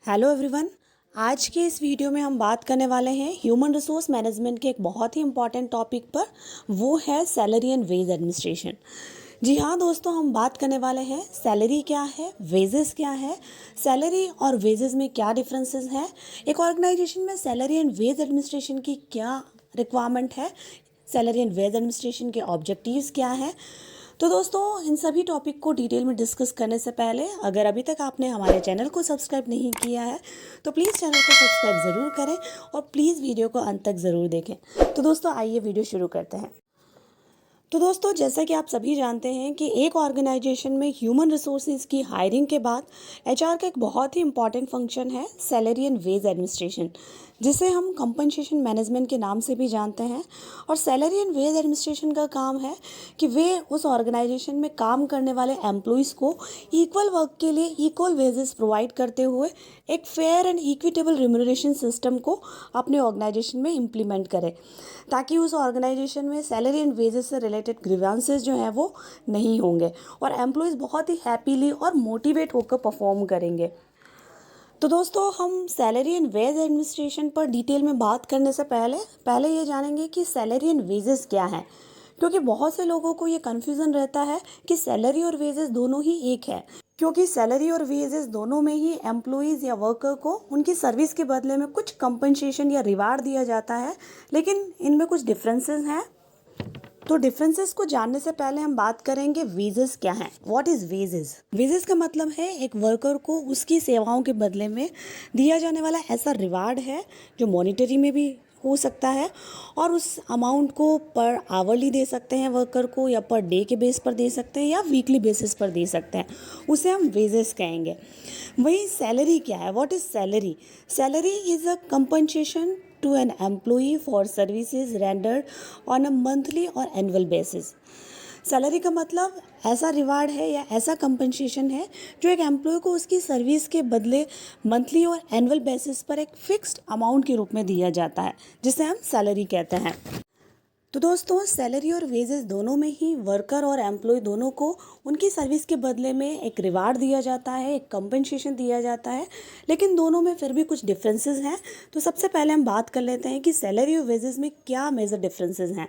Hello everyone. आज के इस वीडियो में हम बात करने वाले हैं ह्यूमन रिसोर्स मैनेजमेंट के एक बहुत ही इम्पॉर्टेंट टॉपिक पर। वो है सैलरी एंड वेज एडमिनिस्ट्रेशन। जी हाँ दोस्तों, हम बात करने वाले हैं सैलरी क्या है, वेजेस क्या है, सैलरी और वेजेस में क्या डिफरेंसेस हैं, एक ऑर्गेनाइजेशन में सैलरी एंड वेज एडमिनिस्ट्रेशन की क्या रिक्वायरमेंट है, सैलरी एंड वेज एडमिनिस्ट्रेशन के ऑब्जेक्टिव्स क्या हैं। तो दोस्तों, इन सभी टॉपिक को डिटेल में डिस्कस करने से पहले अगर अभी तक आपने हमारे चैनल को सब्सक्राइब नहीं किया है तो प्लीज़ चैनल को सब्सक्राइब ज़रूर करें और प्लीज़ वीडियो को अंत तक ज़रूर देखें। तो दोस्तों, आइए वीडियो शुरू करते हैं। तो दोस्तों, जैसा कि आप सभी जानते हैं कि एक ऑर्गेनाइजेशन में ह्यूमन रिसोर्सेज की हायरिंग के बाद एचआर का एक बहुत ही इंपॉर्टेंट फंक्शन है सैलरी एंड वेज एडमिनिस्ट्रेशन, जिसे हम कंपनसेशन मैनेजमेंट के नाम से भी जानते हैं। और सैलरी एंड वेज एडमिनिस्ट्रेशन का काम है कि वे उस ऑर्गेनाइजेशन में काम करने वाले एम्प्लॉइज़ को इक्वल वर्क के लिए इक्वल वेजेस प्रोवाइड करते हुए एक fair and equitable remuneration system को अपने ऑर्गेनाइजेशन में इम्प्लीमेंट करें, ताकि उस ऑर्गेनाइजेशन में सैलरी एंड वेजेस से रिलेटेड ग्रीवेंसेस जो हैं वो नहीं होंगे और एम्प्लॉइज़ बहुत ही हैप्पीली और मोटिवेट होकर परफॉर्म करेंगे। तो दोस्तों, हम सैलरी एंड वेज एडमिनिस्ट्रेशन पर डिटेल में बात करने से पहले ये जानेंगे कि सैलरी एंड वेजेस क्या है, क्योंकि बहुत से लोगों को ये कन्फ्यूज़न रहता है कि सैलरी और वेजेस दोनों ही एक है। क्योंकि सैलरी और वेजेस दोनों में ही एम्प्लॉइज़ या वर्कर को उनकी सर्विस के बदले में कुछ कंपनसेशन या रिवार्ड दिया जाता है, लेकिन इनमें कुछ डिफरेंसेस हैं। तो डिफरेंसेस को जानने से पहले हम बात करेंगे वेजेस क्या है। What is wages? वेजेस का मतलब है एक वर्कर को उसकी सेवाओं के बदले में दिया जाने वाला ऐसा रिवार्ड है जो मॉनिटरी में भी हो सकता है और उस अमाउंट को पर आवरली दे सकते हैं वर्कर को, या पर डे के बेस पर दे सकते हैं, या वीकली बेसिस पर दे सकते हैं। उसे हम वेजेस कहेंगे। वही सैलरी क्या है? What is salary? Salary is a compensation to an employee for services rendered on a monthly or annual basis। Salary का मतलब ऐसा रिवार्ड है या ऐसा कंपनसेशन है जो एक एम्प्लॉय को उसकी सर्विस के बदले मंथली और एनुअल बेसिस पर एक फिक्स्ड अमाउंट के रूप में दिया जाता है, जिसे हम सैलरी कहते हैं। तो दोस्तों, सैलरी और वेजेस दोनों में ही वर्कर और एम्प्लॉय दोनों को उनकी सर्विस के बदले में एक रिवार्ड दिया जाता है, एक कंपनसेशन दिया जाता है, लेकिन दोनों में फिर भी कुछ डिफरेंसेस हैं। तो सबसे पहले हम बात कर लेते हैं कि सैलरी और वेजेस में क्या मेजर डिफरेंसेस हैं।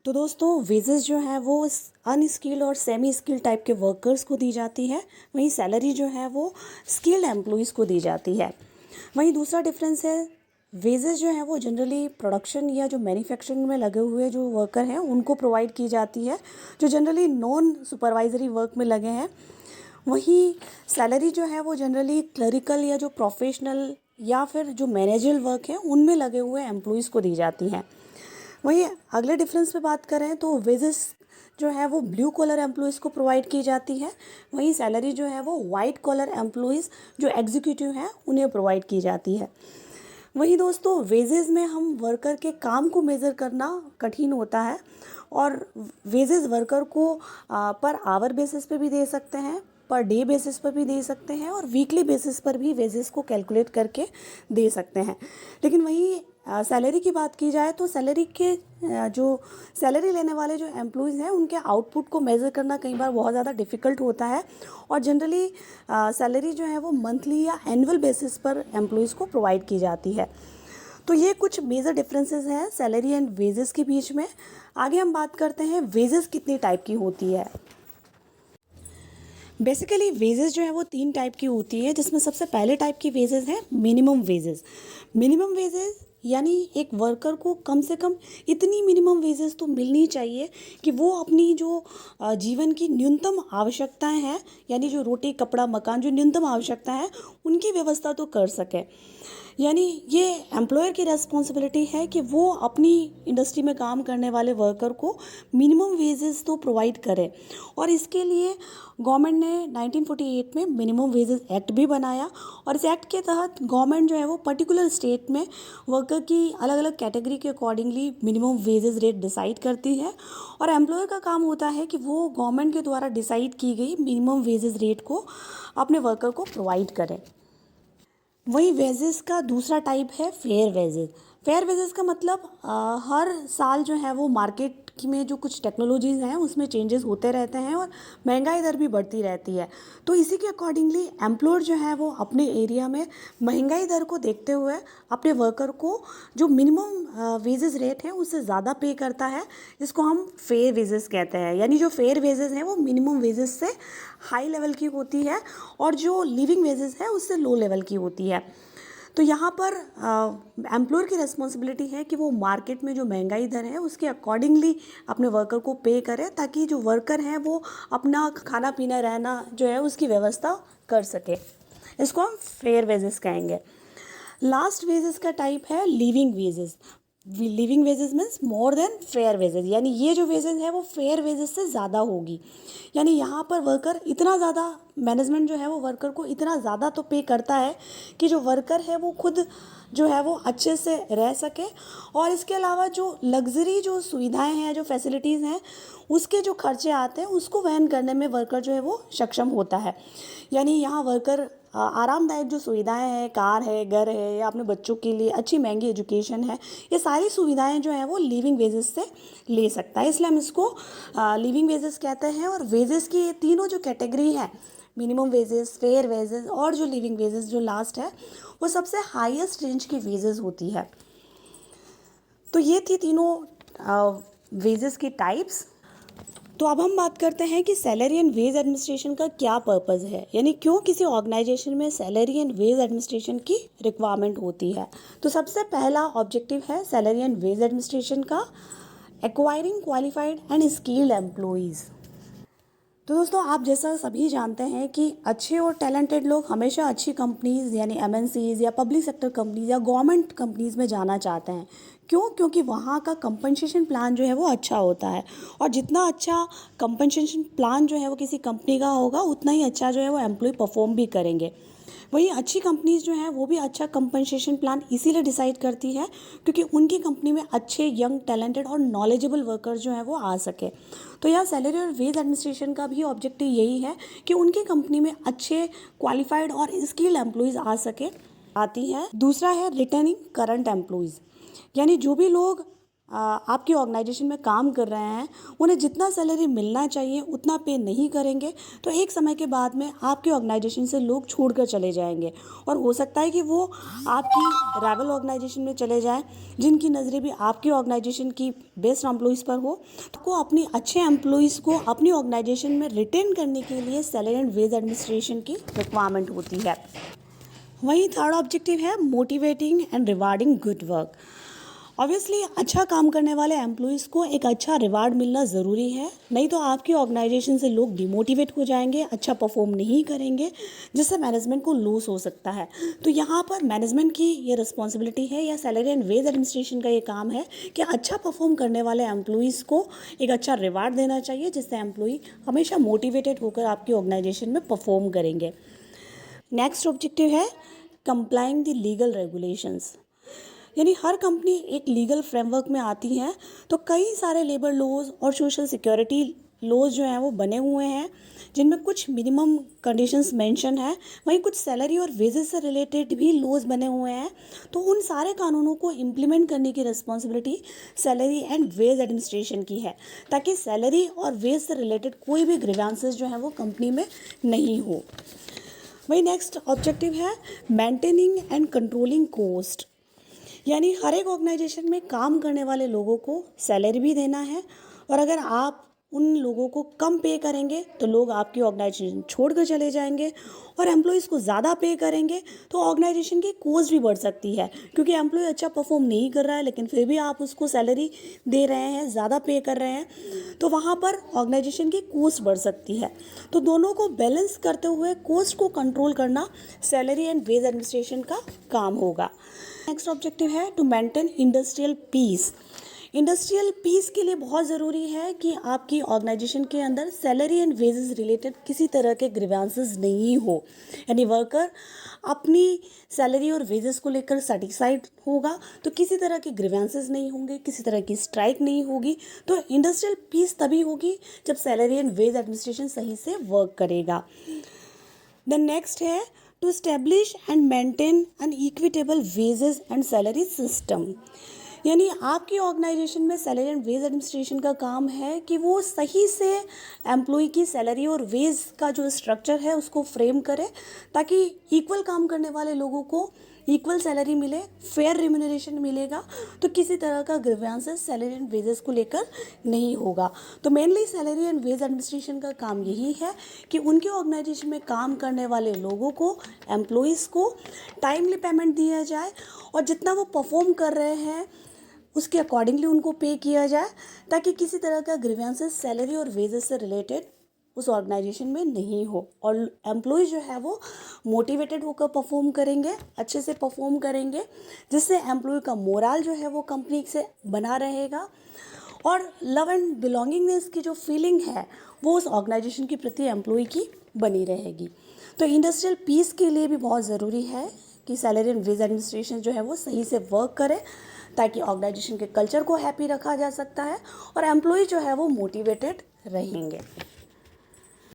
तो दोस्तों, वेजेस जो है वो अनस्किल्ड और सेमी स्किल्ड टाइप के वर्कर्स को दी जाती है, वहीं सैलरी जो है वो स्किल्ड एम्प्लॉयज़ को दी जाती है। वहीं दूसरा डिफरेंस है, वेजेस जो है वो जनरली प्रोडक्शन या जो मैन्युफैक्चरिंग में लगे हुए जो वर्कर हैं उनको प्रोवाइड की जाती है, जो जनरली नॉन सुपरवाइजरी वर्क में लगे हैं। वहीं सैलरी जो है वो जनरली क्लरिकल या जो प्रोफेशनल या फिर जो मैनेजरल वर्क है उनमें लगे हुए एम्प्लॉयज़ को दी जाती हैं। वहीं अगले डिफरेंस पे बात करें तो वेजेस जो है वो ब्लू कॉलर एम्प्लॉयज़ को प्रोवाइड की जाती है, वहीं सैलरी जो है वो वाइट कॉलर एम्प्लॉयज़ जो एग्जीक्यूटिव हैं उन्हें प्रोवाइड की जाती है। वहीं दोस्तों, वेजेस में हम वर्कर के काम को मेज़र करना कठिन होता है और वेजेस वर्कर को पर आवर बेसिस पे भी दे सकते हैं, पर डे बेसिस पर भी दे सकते हैं और वीकली बेसिस पर भी वेजेस को कैलकुलेट करके दे सकते हैं। लेकिन वहीं सैलरी की बात की जाए तो सैलरी के जो सैलरी लेने वाले जो एम्प्लॉयज़ हैं उनके आउटपुट को मेज़र करना कई बार बहुत ज़्यादा डिफ़िकल्ट होता है और जनरली सैलरी जो है वो मंथली या एनुअल बेसिस पर एम्प्लॉयज़ को प्रोवाइड की जाती है। तो ये कुछ मेजर डिफरेंसेस हैं सैलरी एंड वेजेस के बीच में। आगे हम बात करते हैं वेजेस कितनी टाइप की होती है। बेसिकली वेजेस जो है वो 3 टाइप की होती है, जिसमें सबसे पहले टाइप की वेजेस है मिनिमम वेजेस। मिनिमम वेजेस यानी एक वर्कर को कम से कम इतनी मिनिमम वेजेस तो मिलनी चाहिए कि वो अपनी जो जीवन की न्यूनतम आवश्यकताएं हैं, यानी जो रोटी कपड़ा मकान जो न्यूनतम आवश्यकता है उनकी व्यवस्था तो कर सके। यानी ये एम्प्लॉयर की रेस्पॉन्सिबिलिटी है कि वो अपनी इंडस्ट्री में काम करने वाले वर्कर को मिनिमम वेजेस तो प्रोवाइड करे। और इसके लिए गवर्नमेंट ने 1948 में मिनिमम वेजेस एक्ट भी बनाया और इस एक्ट के तहत गवर्नमेंट जो है वो पर्टिकुलर स्टेट में वर्कर की अलग अलग कैटेगरी के accordingly minimum wages rate decide करती है और एम्प्लॉयर का काम होता है कि वो गवर्नमेंट के द्वारा डिसाइड की गई मिनिमम वेजेस रेट को अपने वर्कर को प्रोवाइड करें। वही वेजेस का दूसरा टाइप है फेयर वेजेस। फेयर वेजेस का मतलब हर साल जो है वो मार्केट में जो कुछ टेक्नोलॉजीज़ हैं उसमें चेंजेस होते रहते हैं और महंगाई दर भी बढ़ती रहती है। तो इसी के अकॉर्डिंगली एम्प्लॉयर जो है वो अपने एरिया में महंगाई दर को देखते हुए अपने वर्कर को जो मिनिमम वेजेस रेट है उससे ज़्यादा पे करता है, जिसको हम फेयर वेजेस कहते हैं। यानी जो फेयर वेजेस हैं वो मिनिमम वेजेस से हाई लेवल की होती है और जो लिविंग वेजेस है उससे लो लेवल की होती है। तो यहाँ पर एम्प्लॉयर की रिस्पॉन्सिबिलिटी है कि वो मार्केट में जो महंगाई दर है उसके अकॉर्डिंगली अपने वर्कर को पे करे, ताकि जो वर्कर हैं वो अपना खाना पीना रहना जो है उसकी व्यवस्था कर सके। इसको हम फेयर वेजेस कहेंगे। लास्ट वेजेस का टाइप है living wages. Living wages means more than fair wages, यानी ये जो वेजेस है वो फेयर वेजेस से ज़्यादा होगी। यानी यहाँ पर वर्कर इतना ज़्यादा, मैनेजमेंट जो है वो वर्कर को इतना ज़्यादा तो पे करता है कि जो वर्कर है वो खुद जो है वो अच्छे से रह सके, और इसके अलावा जो लग्जरी जो सुविधाएं हैं, जो फैसिलिटीज़ हैं, उसके जो खर्चे आते हैं उसको वहन करने में वर्कर जो है वो सक्षम होता है। यानी यहाँ वर्कर आरामदायक जो सुविधाएं हैं, कार है, घर है, या अपने बच्चों के लिए अच्छी महंगी एजुकेशन है, ये सारी सुविधाएं जो हैं वो लिविंग वेजेस से ले सकता है। इसलिए हम इसको लिविंग वेजेस कहते हैं। और वेजेस की ये तीनों जो कैटेगरी है, मिनिमम वेजेस, फेयर वेजेस और जो लिविंग वेजेस जो लास्ट है, वो सबसे हाईएस्ट रेंज की वेजेस होती है। तो ये थी तीनों वेजेस की टाइप्स। तो अब हम बात करते हैं कि सैलरी एंड वेज एडमिनिस्ट्रेशन का क्या पर्पज़ है, यानी क्यों किसी ऑर्गेनाइजेशन में सैलरी एंड वेज एडमिनिस्ट्रेशन की रिक्वायरमेंट होती है। तो सबसे पहला ऑब्जेक्टिव है सैलरी एंड वेज एडमिनिस्ट्रेशन का, acquiring qualified and skilled employees. तो दोस्तों, आप जैसा सभी जानते हैं कि अच्छे और टैलेंटेड लोग हमेशा अच्छी कंपनीज़ यानी एमएनसीज़ या पब्लिक सेक्टर कंपनीज़ या गवर्नमेंट कंपनीज़ में जाना चाहते हैं। क्यों? क्योंकि वहाँ का कंपनसेशन प्लान जो है वो अच्छा होता है, और जितना अच्छा कंपनसेशन प्लान जो है वो किसी कंपनी का होगा, उतना ही अच्छा जो है वो एम्प्लॉय परफॉर्म भी करेंगे। वहीं अच्छी कंपनीज़ जो हैं वो भी अच्छा कंपनसेशन प्लान इसीलिए डिसाइड करती है क्योंकि उनकी कंपनी में अच्छे यंग टैलेंटेड और नॉलेजेबल वर्कर्स जो हैं वो आ सके। तो यह सैलरी और वेज एडमिनिस्ट्रेशन का भी ऑब्जेक्टिव यही है कि उनकी कंपनी में अच्छे क्वालिफाइड और स्किल्ड एम्प्लॉयज़ आ सके, आती है। दूसरा है रिटर्निंग करंट एम्प्लॉयज़, यानी जो भी लोग आपकी ऑर्गेनाइजेशन में काम कर रहे हैं, उन्हें जितना सैलरी मिलना चाहिए उतना पे नहीं करेंगे, तो एक समय के बाद में आपकी ऑर्गेनाइजेशन से लोग छोड़कर चले जाएंगे, और हो सकता है कि वो आपकी राइवल ऑर्गेनाइजेशन में चले जाएं, जिनकी नज़रें भी आपकी ऑर्गेनाइजेशन की बेस्ट एम्प्लॉयज़ पर हो। तो को अपनी अच्छे एम्प्लॉयज़ को अपनी ऑर्गेनाइजेशन में रिटेन करने के लिए सैलरी एंड वेज एडमिनिस्ट्रेशन की रिक्वायरमेंट होती है। वहीं थर्ड ऑब्जेक्टिव है motivating and rewarding good work. Obviously अच्छा काम करने वाले एम्प्लॉयज़ को एक अच्छा रिवार्ड मिलना ज़रूरी है, नहीं तो आपकी ऑर्गेनाइजेशन से लोग डिमोटिवेट हो जाएंगे, अच्छा परफॉर्म नहीं करेंगे, जिससे मैनेजमेंट को लॉस हो सकता है। तो यहाँ पर मैनेजमेंट की ये रिस्पॉन्सिबिलिटी है, या सैलरी एंड वेज एडमिनिस्ट्रेशन का ये काम है कि अच्छा परफॉर्म करने वाले एम्प्लॉयज़ को एक अच्छा रिवार्ड देना चाहिए, जिससे एम्प्लॉय हमेशा मोटिवेटेड होकर आपकी ऑर्गेनाइजेशन में परफॉर्म करेंगे। नेक्स्ट ऑब्जेक्टिव है कंप्लाइंग द लीगल रेगुलेशंस, यानी हर कंपनी एक लीगल फ्रेमवर्क में आती है, तो कई सारे लेबर लॉज और सोशल सिक्योरिटी लॉज जो हैं वो बने हुए हैं, जिनमें कुछ मिनिमम कंडीशंस मेंशन है, वहीं कुछ सैलरी और वेजेस से रिलेटेड भी लॉज बने हुए हैं। तो उन सारे कानूनों को इम्प्लीमेंट करने की responsibility salary and wage administration की है, ताकि सैलरी और वेज से रिलेटेड कोई भी ग्रीवेंसेस जो हैं वो कंपनी में नहीं हो। वही नेक्स्ट ऑब्जेक्टिव है मेंटेनिंग एंड कंट्रोलिंग कॉस्ट, यानी हर एक ऑर्गेनाइजेशन में काम करने वाले लोगों को सैलरी भी देना है, और अगर आप उन लोगों को कम पे करेंगे तो लोग आपकी ऑर्गेनाइजेशन छोड़कर चले जाएंगे, और एम्प्लॉयज़ को ज़्यादा पे करेंगे तो ऑर्गेनाइजेशन की कॉस्ट भी बढ़ सकती है, क्योंकि एम्प्लॉय अच्छा परफॉर्म नहीं कर रहा है लेकिन फिर भी आप उसको सैलरी दे रहे हैं, ज़्यादा पे कर रहे हैं, तो वहाँ पर ऑर्गेनाइजेशन की कॉस्ट बढ़ सकती है। तो दोनों को बैलेंस करते हुए कॉस्ट को कंट्रोल करना सैलरी एंड वेज एडमिनिस्ट्रेशन का काम होगा। नेक्स्ट ऑब्जेक्टिव है to maintain industrial peace. Industrial peace के लिए बहुत ज़रूरी है कि आपकी ऑर्गेनाइजेशन के अंदर सैलरी एंड वेजेस रिलेटेड किसी तरह के ग्रीवेंसेस नहीं हो, यानी वर्कर अपनी सैलरी और वेजेस को लेकर सेटिस्फाइड होगा तो किसी तरह के ग्रीवेंसेस नहीं होंगे, किसी तरह की स्ट्राइक नहीं होगी। तो इंडस्ट्रियल पीस तभी होगी जब सैलरी एंड वेज एडमिनिस्ट्रेशन सही से वर्क करेगा। देन नेक्स्ट है to establish and maintain an equitable wages and salary system. यानी आपकी ऑर्गेनाइजेशन में सैलरी एंड वेज एडमिनिस्ट्रेशन का काम है कि वो सही से एम्प्लॉय की सैलरी और वेज का जो स्ट्रक्चर है उसको फ्रेम करे, ताकि इक्वल काम करने वाले लोगों को इक्वल सैलरी मिले, फेयर रिम्यूनरेशन मिलेगा, तो किसी तरह का ग्रीवेंसेस सैलरी एंड वेजेस को लेकर नहीं होगा। तो mainly salary and wage administration का काम यही है कि उनके ऑर्गेनाइजेशन में काम करने वाले लोगों को, एम्प्लॉयज़ को टाइमली पेमेंट दिया जाए और जितना वो परफॉर्म कर रहे हैं उसके अकॉर्डिंगली उनको पे किया जाए, ताकि किसी तरह का ग्रीवेंसेस सैलरी और वेजेस से रिलेटेड उस ऑर्गेनाइजेशन में नहीं हो और एम्प्लॉय जो है वो मोटिवेटेड होकर परफॉर्म करेंगे, अच्छे से परफॉर्म करेंगे, जिससे एम्प्लॉय का मोरल जो है वो कंपनी से बना रहेगा और लव एंड बिलोंगिंगनेस की जो फीलिंग है वो उस ऑर्गेनाइजेशन के प्रति एम्प्लॉय की बनी रहेगी। तो इंडस्ट्रियल पीस के लिए भी बहुत ज़रूरी है कि सैलरी एंड वेज एडमिनिस्ट्रेशन जो है वो सही से वर्क करे, ताकि ऑर्गेनाइजेशन के कल्चर को हैप्पी रखा जा सकता है और एम्प्लॉय जो है वो मोटिवेटेड रहेंगे।